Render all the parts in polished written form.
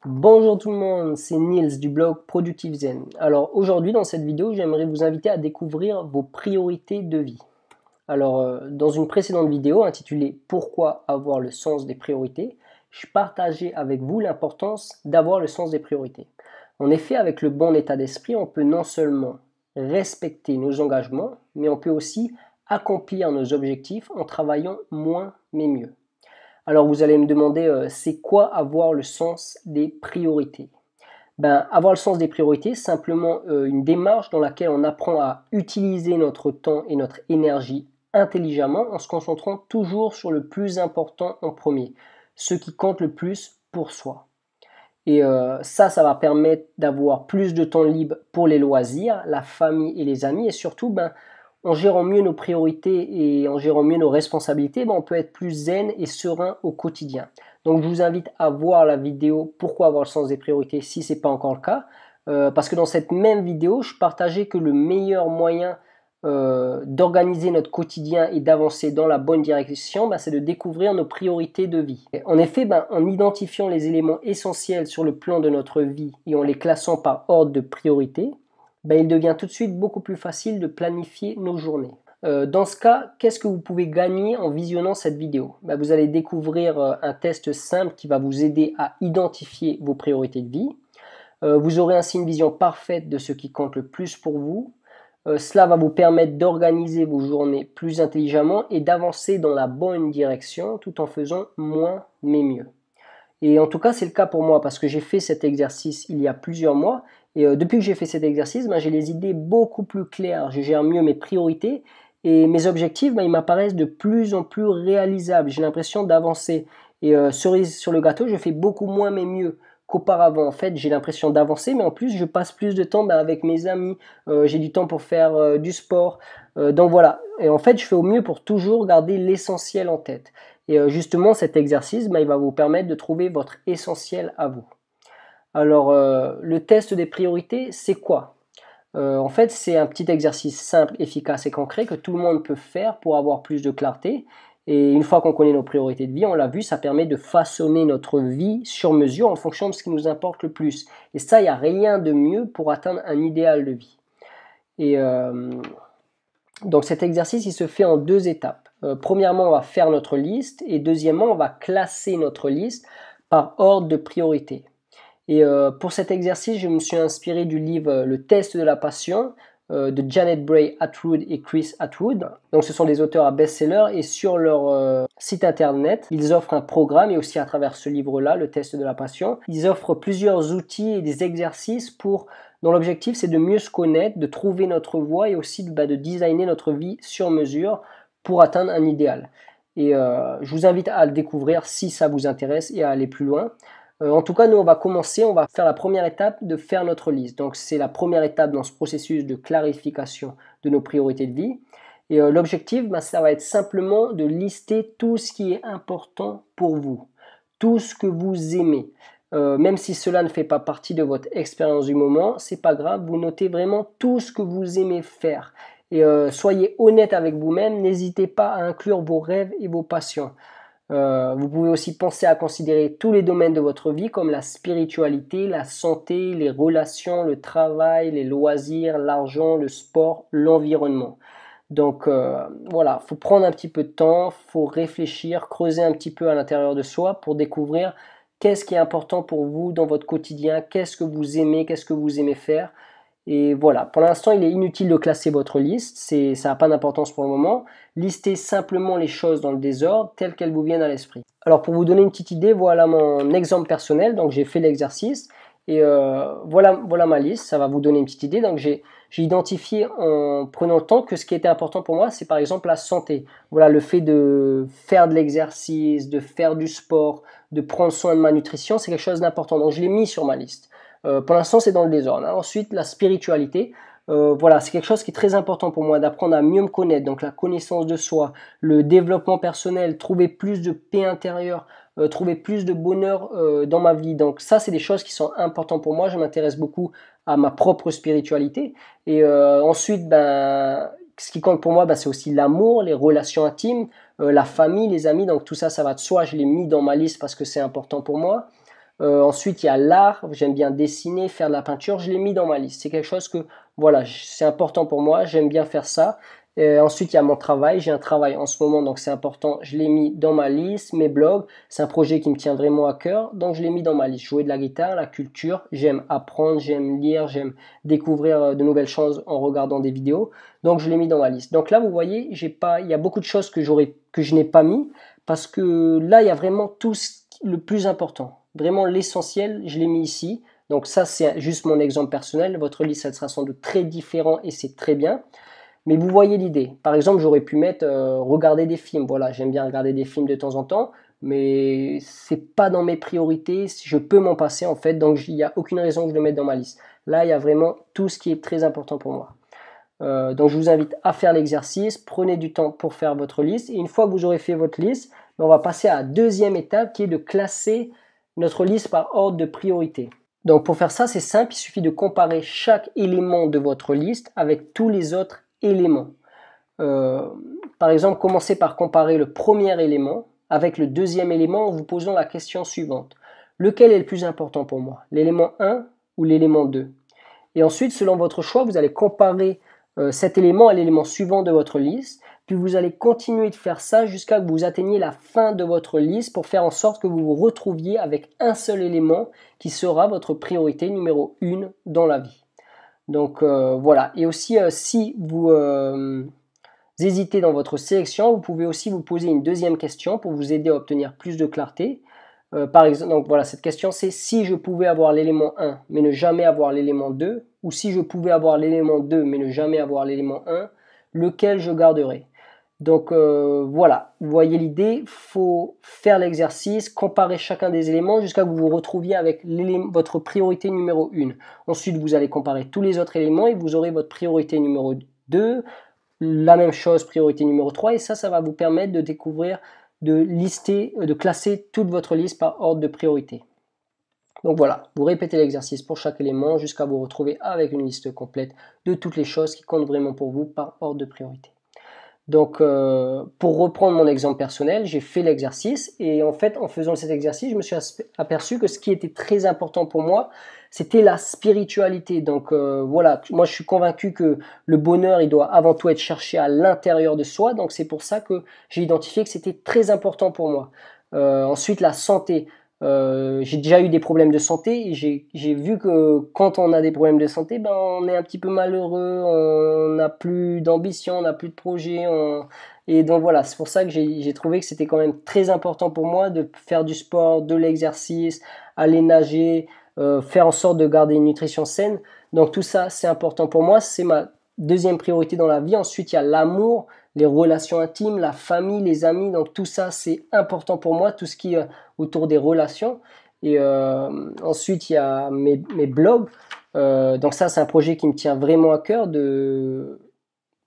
Bonjour tout le monde, c'est Niels du blog Productive Zen. Alors aujourd'hui dans cette vidéo, j'aimerais vous inviter à découvrir vos priorités de vie. Alors dans une précédente vidéo intitulée Pourquoi avoir le sens des priorités, je partageais avec vous l'importance d'avoir le sens des priorités. En effet, avec le bon état d'esprit, on peut non seulement respecter nos engagements, mais on peut aussi accomplir nos objectifs en travaillant moins mais mieux. Alors vous allez me demander, c'est quoi avoir le sens des priorités? Avoir le sens des priorités, c'est simplement une démarche dans laquelle on apprend à utiliser notre temps et notre énergie intelligemment en se concentrant toujours sur le plus important en premier, ce qui compte le plus pour soi. Et ça va permettre d'avoir plus de temps libre pour les loisirs, la famille et les amis, et surtout, en gérant mieux nos priorités et en gérant mieux nos responsabilités, on peut être plus zen et serein au quotidien. Donc je vous invite à voir la vidéo Pourquoi avoir le sens des priorités si ce n'est pas encore le cas. Parce que dans cette même vidéo, je partageais que le meilleur moyen d'organiser notre quotidien et d'avancer dans la bonne direction, c'est de découvrir nos priorités de vie. En effet, en identifiant les éléments essentiels sur le plan de notre vie et en les classant par ordre de priorité, il devient tout de suite beaucoup plus facile de planifier nos journées. Dans ce cas, qu'est-ce que vous pouvez gagner en visionnant cette vidéo? Vous allez découvrir un test simple qui va vous aider à identifier vos priorités de vie. Vous aurez ainsi une vision parfaite de ce qui compte le plus pour vous. Cela va vous permettre d'organiser vos journées plus intelligemment et d'avancer dans la bonne direction tout en faisant moins mais mieux. Et en tout cas, c'est le cas pour moi parce que j'ai fait cet exercice il y a plusieurs mois. Et depuis que j'ai fait cet exercice, j'ai les idées beaucoup plus claires. Je gère mieux mes priorités et mes objectifs, ils m'apparaissent de plus en plus réalisables. J'ai l'impression d'avancer. Et cerise sur le gâteau, je fais beaucoup moins mais mieux qu'auparavant. En fait, j'ai l'impression d'avancer, mais en plus, je passe plus de temps avec mes amis. J'ai du temps pour faire du sport. Donc voilà. Et en fait, je fais au mieux pour toujours garder l'essentiel en tête. Et justement, cet exercice, il va vous permettre de trouver votre essentiel à vous. Alors, le test des priorités, c'est quoi? En fait, c'est un petit exercice simple, efficace et concret que tout le monde peut faire pour avoir plus de clarté. Et une fois qu'on connaît nos priorités de vie, on l'a vu, ça permet de façonner notre vie sur mesure en fonction de ce qui nous importe le plus. Et ça, il n'y a rien de mieux pour atteindre un idéal de vie. Et donc cet exercice, il se fait en deux étapes. Premièrement, on va faire notre liste et deuxièmement, on va classer notre liste par ordre de priorité. Et pour cet exercice, je me suis inspiré du livre Le test de la passion de Janet Bray Attwood et Chris Attwood. Donc ce sont des auteurs à best-seller et sur leur site internet, ils offrent un programme et aussi à travers ce livre-là, Le test de la passion, ils offrent plusieurs outils et des exercices dont l'objectif c'est de mieux se connaître, de trouver notre voie et aussi de designer notre vie sur mesure pour atteindre un idéal. Et je vous invite à le découvrir si ça vous intéresse et à aller plus loin. En tout cas, nous, on va faire la première étape de faire notre liste. Donc, c'est la première étape dans ce processus de clarification de nos priorités de vie. Et l'objectif, ça va être simplement de lister tout ce qui est important pour vous, tout ce que vous aimez. Même si cela ne fait pas partie de votre expérience du moment, c'est pas grave, vous notez vraiment tout ce que vous aimez faire. Et soyez honnête avec vous-même, n'hésitez pas à inclure vos rêves et vos passions. Vous pouvez aussi penser à considérer tous les domaines de votre vie comme la spiritualité, la santé, les relations, le travail, les loisirs, l'argent, le sport, l'environnement. Donc voilà, il faut prendre un petit peu de temps, il faut réfléchir, creuser un petit peu à l'intérieur de soi pour découvrir qu'est-ce qui est important pour vous dans votre quotidien, qu'est-ce que vous aimez faire. Et voilà, pour l'instant, il est inutile de classer votre liste, ça n'a pas d'importance pour le moment. Listez simplement les choses dans le désordre, telles qu'elles vous viennent à l'esprit. Alors pour vous donner une petite idée, voilà mon exemple personnel, donc j'ai fait l'exercice, et voilà ma liste, ça va vous donner une petite idée. Donc j'ai identifié en prenant le temps que ce qui était important pour moi, c'est par exemple la santé. Voilà, le fait de faire de l'exercice, de faire du sport, de prendre soin de ma nutrition, c'est quelque chose d'important, donc je l'ai mis sur ma liste. Pour l'instant, c'est dans le désordre. Ensuite, la spiritualité. Voilà, c'est quelque chose qui est très important pour moi, d'apprendre à mieux me connaître, donc la connaissance de soi, le développement personnel, trouver plus de paix intérieure, trouver plus de bonheur dans ma vie. Donc ça, c'est des choses qui sont importantes pour moi. Je m'intéresse beaucoup à ma propre spiritualité. Et ensuite, ce qui compte pour moi, c'est aussi l'amour, les relations intimes, la famille, les amis. Donc tout ça, ça va de soi. Je l'ai mis dans ma liste parce que c'est important pour moi. Ensuite, il y a l'art. J'aime bien dessiner, faire de la peinture. Je l'ai mis dans ma liste. C'est quelque chose que, voilà, c'est important pour moi. J'aime bien faire ça. Ensuite, il y a mon travail. J'ai un travail en ce moment, donc c'est important. Je l'ai mis dans ma liste. Mes blogs, c'est un projet qui me tient vraiment à cœur, donc je l'ai mis dans ma liste. Jouer de la guitare, la culture. J'aime apprendre, j'aime lire, j'aime découvrir de nouvelles choses en regardant des vidéos. Donc je l'ai mis dans ma liste. Donc là, vous voyez, il y a beaucoup de choses que je n'ai pas mis parce que là, il y a vraiment tout le plus important. Vraiment l'essentiel, je l'ai mis ici. Donc ça, c'est juste mon exemple personnel. Votre liste, elle sera sans doute très différente et c'est très bien. Mais vous voyez l'idée. Par exemple, j'aurais pu mettre regarder des films. Voilà, j'aime bien regarder des films de temps en temps, mais c'est pas dans mes priorités. Je peux m'en passer en fait, donc il n'y a aucune raison que je le mette dans ma liste. Là, il y a vraiment tout ce qui est très important pour moi. Donc je vous invite à faire l'exercice. Prenez du temps pour faire votre liste. Et une fois que vous aurez fait votre liste, on va passer à la deuxième étape qui est de classer notre liste par ordre de priorité. Donc pour faire ça, c'est simple. Il suffit de comparer chaque élément de votre liste avec tous les autres éléments. Par exemple, commencez par comparer le premier élément avec le deuxième élément en vous posant la question suivante. Lequel est le plus important pour moi? L'élément 1 ou l'élément 2? Et ensuite, selon votre choix, vous allez comparer cet élément à l'élément suivant de votre liste. Puis vous allez continuer de faire ça jusqu'à ce que vous atteigniez la fin de votre liste pour faire en sorte que vous vous retrouviez avec un seul élément qui sera votre priorité numéro 1 dans la vie. Donc voilà. Et aussi, si vous hésitez dans votre sélection, vous pouvez aussi vous poser une deuxième question pour vous aider à obtenir plus de clarté. Par exemple, donc voilà, cette question c'est si je pouvais avoir l'élément 1 mais ne jamais avoir l'élément 2, ou si je pouvais avoir l'élément 2 mais ne jamais avoir l'élément 1, lequel je garderais? Donc voilà, vous voyez l'idée, il faut faire l'exercice, comparer chacun des éléments jusqu'à ce que vous vous retrouviez avec votre priorité numéro 1. Ensuite, vous allez comparer tous les autres éléments et vous aurez votre priorité numéro 2, la même chose, priorité numéro 3, et ça va vous permettre de découvrir, de classer toute votre liste par ordre de priorité. Donc voilà, vous répétez l'exercice pour chaque élément jusqu'à vous retrouver avec une liste complète de toutes les choses qui comptent vraiment pour vous par ordre de priorité. Donc pour reprendre mon exemple personnel, j'ai fait l'exercice et en fait en faisant cet exercice, je me suis aperçu que ce qui était très important pour moi, c'était la spiritualité. Donc voilà, moi je suis convaincu que le bonheur, il doit avant tout être cherché à l'intérieur de soi. Donc c'est pour ça que j'ai identifié que c'était très important pour moi. Ensuite la santé. J'ai déjà eu des problèmes de santé et j'ai vu que quand on a des problèmes de santé, ben on est un petit peu malheureux, on n'a plus d'ambition, on n'a plus de projet. Et donc voilà, c'est pour ça que j'ai trouvé que c'était quand même très important pour moi de faire du sport, de l'exercice, aller nager, faire en sorte de garder une nutrition saine. Donc tout ça, c'est important pour moi, c'est ma deuxième priorité dans la vie. Ensuite, il y a l'amour, les relations intimes, la famille, les amis. Donc tout ça, c'est important pour moi, tout ce qui est autour des relations. Et ensuite, il y a mes blogs. Donc ça, c'est un projet qui me tient vraiment à cœur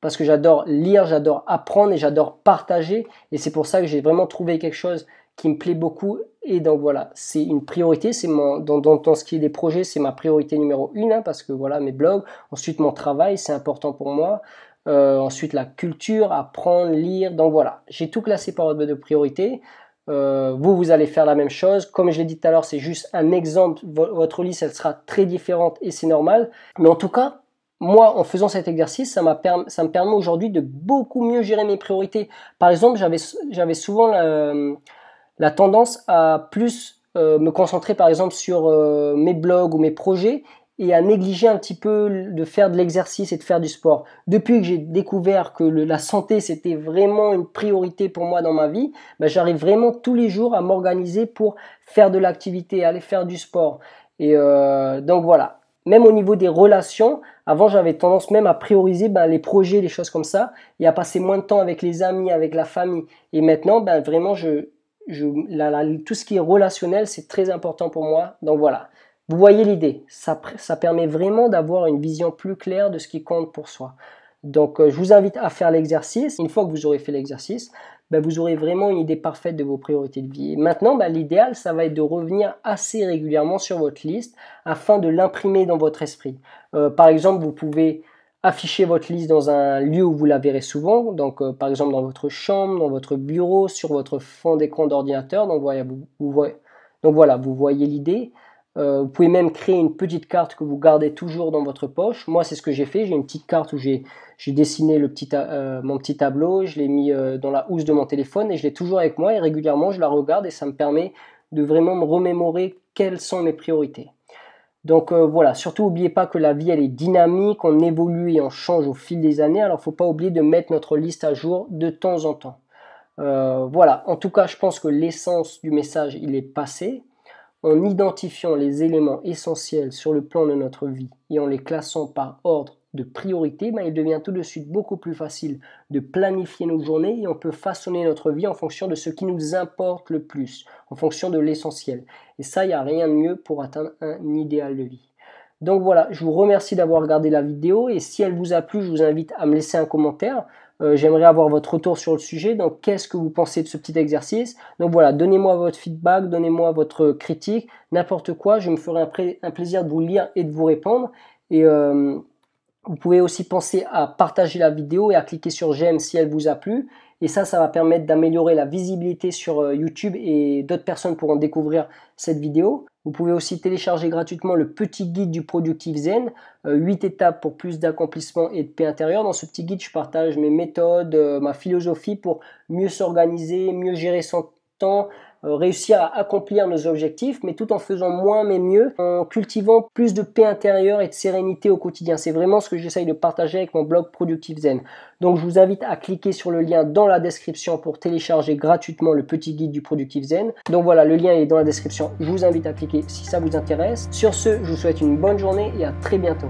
parce que j'adore lire, j'adore apprendre et j'adore partager. Et c'est pour ça que j'ai vraiment trouvé quelque chose qui me plaît beaucoup. Et donc voilà, c'est une priorité. C'est dans ce qui est des projets, c'est ma priorité numéro 1 hein, parce que voilà, mes blogs. Ensuite, mon travail, c'est important pour moi. Ensuite, la culture, apprendre, lire. Donc voilà, j'ai tout classé par ordre de priorité. Vous allez faire la même chose. Comme je l'ai dit tout à l'heure, c'est juste un exemple. Votre liste, elle sera très différente et c'est normal. Mais en tout cas, moi, en faisant cet exercice, ça me permet aujourd'hui de beaucoup mieux gérer mes priorités. Par exemple, j'avais souvent la tendance à plus me concentrer, par exemple, sur mes blogs ou mes projets et à négliger un petit peu de faire de l'exercice et de faire du sport. Depuis que j'ai découvert que la santé, c'était vraiment une priorité pour moi dans ma vie, ben, j'arrive vraiment tous les jours à m'organiser pour faire de l'activité, aller faire du sport. Et donc voilà. Même au niveau des relations, avant j'avais tendance même à prioriser les projets, les choses comme ça, et à passer moins de temps avec les amis, avec la famille. Et maintenant, vraiment, tout ce qui est relationnel, c'est très important pour moi. Donc voilà. Vous voyez l'idée, ça permet vraiment d'avoir une vision plus claire de ce qui compte pour soi. Donc je vous invite à faire l'exercice. Une fois que vous aurez fait l'exercice, vous aurez vraiment une idée parfaite de vos priorités de vie. Et maintenant, l'idéal, ça va être de revenir assez régulièrement sur votre liste afin de l'imprimer dans votre esprit. Par exemple, vous pouvez afficher votre liste dans un lieu où vous la verrez souvent, donc par exemple dans votre chambre, dans votre bureau, sur votre fond d'écran d'ordinateur. Donc voilà, Donc voilà, vous voyez l'idée. Vous pouvez même créer une petite carte que vous gardez toujours dans votre poche. Moi, c'est ce que j'ai fait. J'ai une petite carte où j'ai dessiné mon petit tableau, je l'ai mis dans la housse de mon téléphone et je l'ai toujours avec moi et régulièrement, je la regarde et ça me permet de vraiment me remémorer quelles sont mes priorités. Donc voilà, surtout n'oubliez pas que la vie elle est dynamique, on évolue et on change au fil des années, alors il ne faut pas oublier de mettre notre liste à jour de temps en temps. Voilà, en tout cas je pense que l'essence du message il est passé. En identifiant les éléments essentiels sur le plan de notre vie et en les classant par ordre de priorité, il devient tout de suite beaucoup plus facile de planifier nos journées et on peut façonner notre vie en fonction de ce qui nous importe le plus, en fonction de l'essentiel. Et ça, il n'y a rien de mieux pour atteindre un idéal de vie. Donc voilà, je vous remercie d'avoir regardé la vidéo et si elle vous a plu, je vous invite à me laisser un commentaire. J'aimerais avoir votre retour sur le sujet. Donc, qu'est-ce que vous pensez de ce petit exercice? Donc voilà, donnez-moi votre feedback, donnez-moi votre critique, n'importe quoi. Je me ferai un plaisir de vous lire et de vous répondre. Et vous pouvez aussi penser à partager la vidéo et à cliquer sur j'aime si elle vous a plu. Et ça va permettre d'améliorer la visibilité sur YouTube et d'autres personnes pourront découvrir cette vidéo. Vous pouvez aussi télécharger gratuitement le petit guide du Productive Zen, 8 étapes pour plus d'accomplissement et de paix intérieure. Dans ce petit guide, je partage mes méthodes, ma philosophie pour mieux s'organiser, mieux gérer son temps, réussir à accomplir nos objectifs, mais tout en faisant moins mais mieux, en cultivant plus de paix intérieure et de sérénité au quotidien. C'est vraiment ce que j'essaye de partager avec mon blog Productive Zen. Donc je vous invite à cliquer sur le lien dans la description pour télécharger gratuitement le petit guide du Productive Zen. Donc voilà, le lien est dans la description. Je vous invite à cliquer si ça vous intéresse. Sur ce, je vous souhaite une bonne journée et à très bientôt.